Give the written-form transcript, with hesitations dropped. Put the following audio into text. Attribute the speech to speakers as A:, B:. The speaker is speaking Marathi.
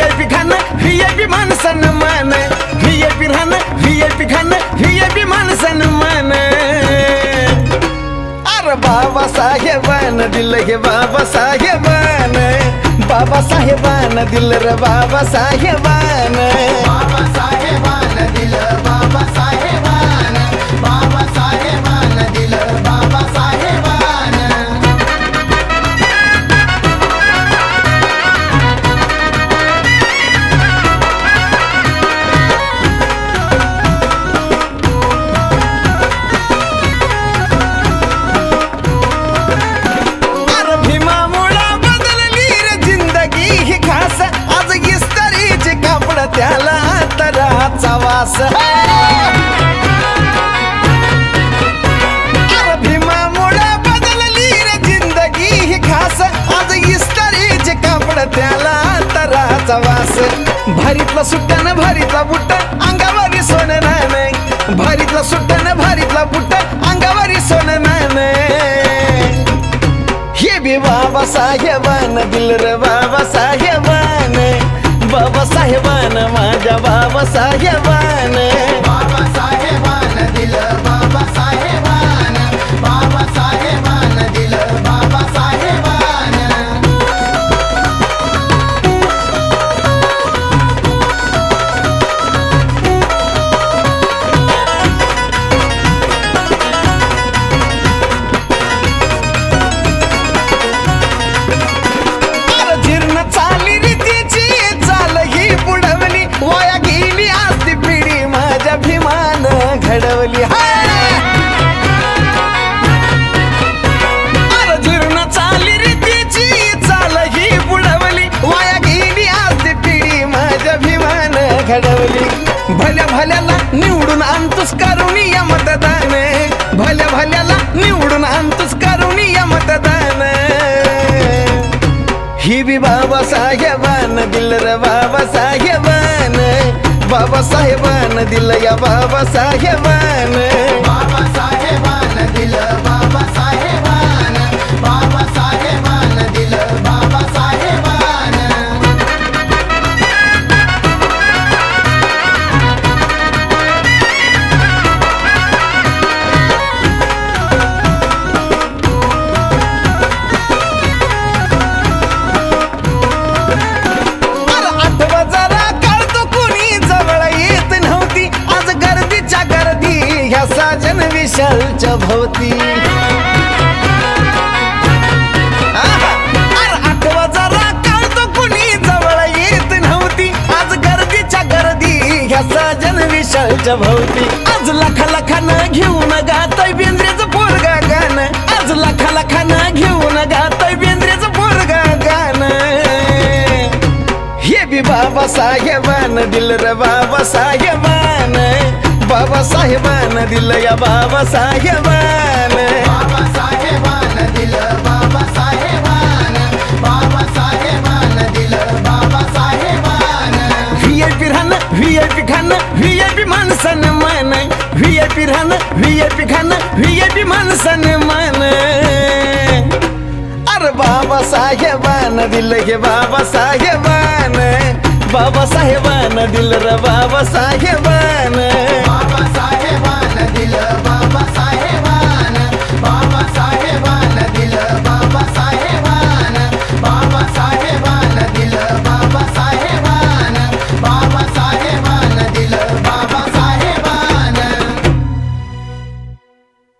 A: VIP खाणं VIP माणसानं मान VIP राहणं VIP खाणं VIP माणसानं मान अरे बाबासाहेबानं दिलं हे बाबासाहेबानं बाबासाहेबानं दिलं रे बाबासाहेबानं
B: बाबासाहेबानं दिलं बाबासाहेबानं बाबासाहेबानं दिलं बाबासाहेबानं
A: अरे भीमामुळं बदलली रे जिंदगी ही खास आज इस्त्रीचे कापड त्याला तराचा वास अरे भीमामुळं बदलली रे जिंदगी ही खास आज इस्त्रीचे कापड त्याला तराचा वास भारीतला सुट्टानं भारीतला बुट्टा अंगावरी सोनं नाणं भारीतला सुट्टानं भारीतला बुट्टा अंगावरी सोनं नाणं हे बी बाबासाहेबानं दिलं रे बाबासाहेबानं बाबासाहेबानं माझ्या बाबासाहेबानं
B: बाबासाहेबानं दिलं बाबासाहेबानं बाबासाहेबानं दिलं बाबासाहेबानं
A: अरे जीर्ण चाली रीतीची चाल ही बुडवली वाया गेली असती पिढी माझ्या भीमानं घडवली अरे जीर्ण चाली रीतीची चाल ही बुडवली वाया गेली असती पिढी माझ्या भीमानं घडवली भल्या भल्याला निवडून आणतोस करुणी या मतदान भल्या भल्याला निवडून आणतोस करुणी या मतदान ही बी बाबासाहेबानं दिलं रे बाबासाहेबानं बाबासाहेबानं दिलं या बाबासाहेबानं
B: बाबासाहेबानं दिलं बाबासाहेबानं बाबासाहेबानं दिलं बाबासाहेबानं
A: अरे आठवा जरा कळतो कुणी जवळ येत नव्हती आज गर्दीच्या गर्दी ह्या साजन विशालच्या भोवती अरे आठवा जरा कळतो कुणी जवळ येत नव्हती आज गर्दीच्या गर्दी ह्या साजन विशालच्या भोवती आज लाखा लाखानं घेऊन गाताय बेंद्रेचं पोरगा गाणं आज लाखा लाखानं घेऊन गाताय बेंद्रेचं पोरगा गाणं हे बी बाबासाहेबानं दिलं रे बाबासाहेबानं बाबासाहेबानं दिलं या बाबासाहेबानं
B: बाबासाहेबानं दिलं बाबासाहेबानं बाबासाहेबानं दिलं बाबासाहेबानं
A: VIP राहणं VIP खाणं VIP माणसानं मान VIP राहणं VIP खाणं VIP माणसानं मान अरे बाबासाहेबानं दिलं हे बाबासाहेबानं बाबासाहेबानं दिलं रे बाबासाहेबानं
B: बाबासाहेबानं दिलं बाबासाहेबानं